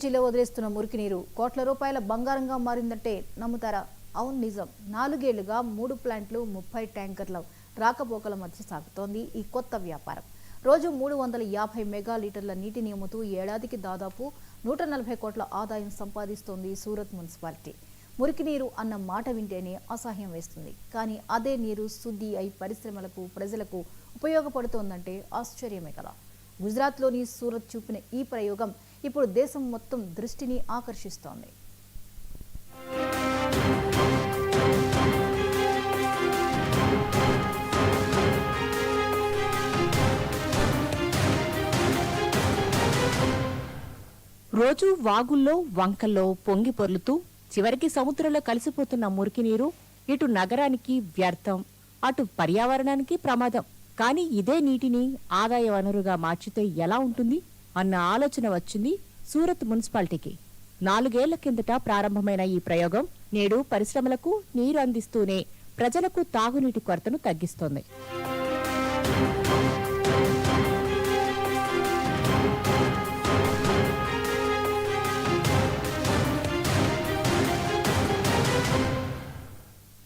జిల్లా వదిలేస్తున్న మురికి నీరు కోట్ల రూపాయల బంగారంగా మారిందంటే నమ్ముతారా? అవును, నిజం. 4 ఏళ్లుగా 3 ప్లాంట్లు 30 ట్యాంకర్ల రాకపోకల మధ్య సాగుతోంది ఈ కొత్త వ్యాపారం. రోజు 350 మెగా లీటర్ల నీటిని అమ్ముతూ ఏడాదికి దాదాపు 140 కోట్ల ఆదాయం సంపాదిస్తోంది సూరత్ మున్సిపాలిటీ. మురికి నీరు అన్న మాట వింటేనే అసహ్యం వేస్తుంది. కానీ అదే నీరు శుద్ధి అయి పరిశ్రమలకు, ప్రజలకు ఉపయోగపడుతోందంటే ఆశ్చర్యమే కదా. గుజరాత్లోని సూరత్ చూపిన ఈ ప్రయోగం ఇప్పుడు దేశం మొత్తం దృష్టిని ఆకర్షిస్తోంది. రోజు వాగుల్లో, వంకల్లో పొంగి పొర్లుతూ చివరికి సముద్రంలో కలిసిపోతున్న మురికి నీరు ఇటు నగరానికి వ్యర్థం, అటు పర్యావరణానికి ప్రమాదం. కానీ ఇదే నీటిని ఆదాయ వనరుగా మార్చితే ఎలా ఉంటుంది అన్న ఆలోచన వచ్చింది సూరత్ మున్సిపాలిటీకి. 4 ఏళ్ల కిందట ప్రారంభమైన ఈ ప్రయోగం నేడు పరిశ్రమలకు నీరు అందిస్తూనే ప్రజలకు తాగునీటి కొరతను తగ్గిస్తోంది.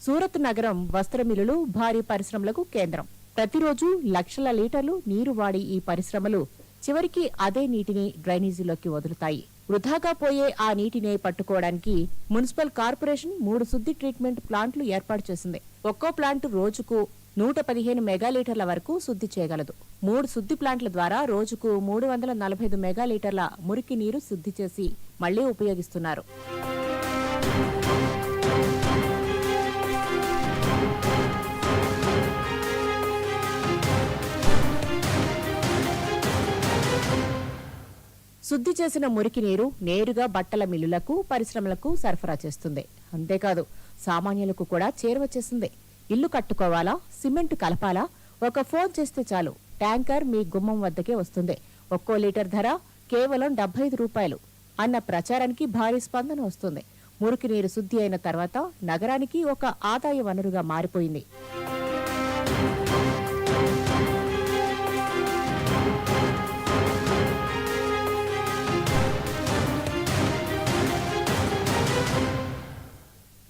సూరత్ నగరం వస్త్ర మిల్లులు, భారీ పరిశ్రమలకు కేంద్రం. ప్రతిరోజు లక్షల లీటర్లు నీరు వాడి ఈ పరిశ్రమలు చివరికి అదే నీటిని డ్రైనేజీలోకి వదులుతాయి. వృధాగా పోయే ఆ నీటినే పట్టుకోవడానికి మున్సిపల్ కార్పొరేషన్ 3 శుద్ధి ట్రీట్మెంట్ ప్లాంట్లు ఏర్పాటు చేసింది. ఒక్కో ప్లాంట్ రోజుకు 115 మెగాలీటర్ల వరకు శుద్ధి చేయగలదు. 3 శుద్ధి ప్లాంట్ల ద్వారా రోజుకు 345 మెగాలీటర్ల మురికి నీరు శుద్ధి చేసి మళ్లీ ఉపయోగిస్తున్నారు. శుద్ధి చేసిన మురికి నీరు నేరుగా బట్టల మిల్లులకు, పరిశ్రమలకు సరఫరా చేస్తుంది. అంతేకాదు, సామాన్యులకు కూడా చేరువ చేసింది. ఇల్లు కట్టుకోవాలా, సిమెంట్ కలపాలా, ఒక ఫోన్ చేస్తే చాలు ట్యాంకర్ మీ గుమ్మం వద్దకే వస్తుంది. ఒక్కో లీటర్ ధర కేవలం 75 రూపాయలు అన్న ప్రచారానికి భారీ స్పందన వస్తుంది. మురికి నీరు శుద్ధి అయిన తర్వాత నగరానికి ఒక ఆదాయ వనరుగా మారిపోయింది.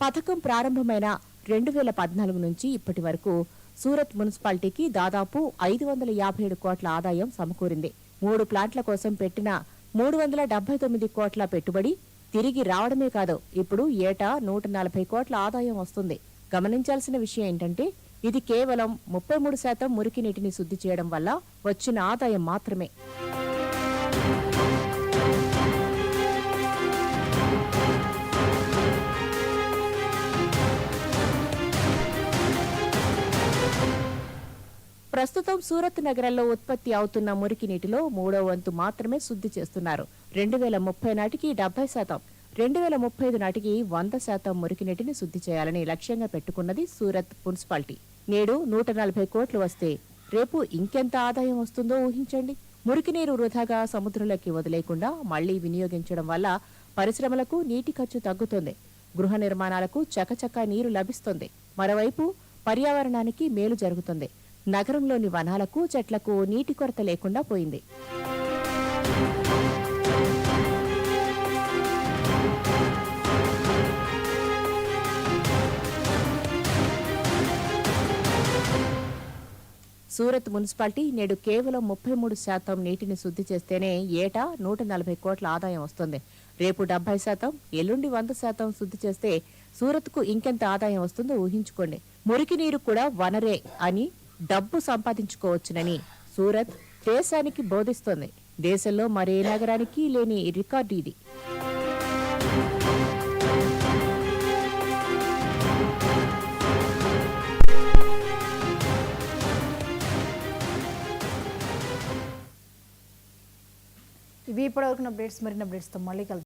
పథకం ప్రారంభమైన 2014 నుంచి ఇప్పటి వరకు సూరత్ మున్సిపాలిటీకి దాదాపు 557 కోట్ల ఆదాయం సమకూరింది. 3 ప్లాంట్ల కోసం పెట్టిన 379 కోట్ల పెట్టుబడి తిరిగి రావడమే కాదు, ఇప్పుడు ఏటా 140 కోట్ల ఆదాయం వస్తుంది. గమనించాల్సిన విషయం ఏంటంటే ఇది కేవలం 33% మురికి నీటిని శుద్ధి చేయడం వల్ల వచ్చిన ఆదాయం మాత్రమే. ప్రస్తుతం సూరత్ నగరంలో ఉత్పత్తి అవుతున్న మురికి నీటిలో 3వ వంతు మాత్రమే శుద్ధి చేస్తున్నారు. 2030 నాటికి 70%, 2035 నాటికి 100% మురికి నీటిని శుద్ధి చేయాలని లక్ష్యంగా పెట్టుకున్నది సూరత్ మున్సిపాలిటీ. నేడు 140 కోట్లు వస్తే రేపు ఇంకెంత ఆదాయం వస్తుందో ఊహించండి. మురికి నీరు వృధాగా సముద్రంలోకి వదిలేకుండా మళ్లీ వినియోగించడం వల్ల పరిశ్రమలకు నీటి ఖర్చు తగ్గుతుంది, గృహ నిర్మాణాలకు చకచకా నీరు లభిస్తుంది. మరోవైపు పర్యావరణానికి మేలు జరుగుతుంది. నగరంలోని వనాలకు, చెట్లకు నీటి కొరత లేకుండా పోయింది. సూరత్ మున్సిపాలిటీ నేడు కేవలం 33% నీటిని శుద్ధి చేస్తేనే ఏటా 140 కోట్ల ఆదాయం వస్తుంది. రేపు 70%, ఎల్లుండి 100% శుద్ధి చేస్తే సూరత్కు ఇంకెంత ఆదాయం వస్తుందో ఊహించుకోండి. మురికి నీరు కూడా వనరే అని డబ్బు సంపాదించుకోవచ్చునని సూరత్ దేశానికి బోధిస్తోంది. దేశంలో మరే నగరానికి లేని రికార్డు ఇది. ఇవి ఇప్పటివరకు అప్డేట్స్. మరిన్ని అప్డేట్స్తో మళ్ళీ కలుద్దాం.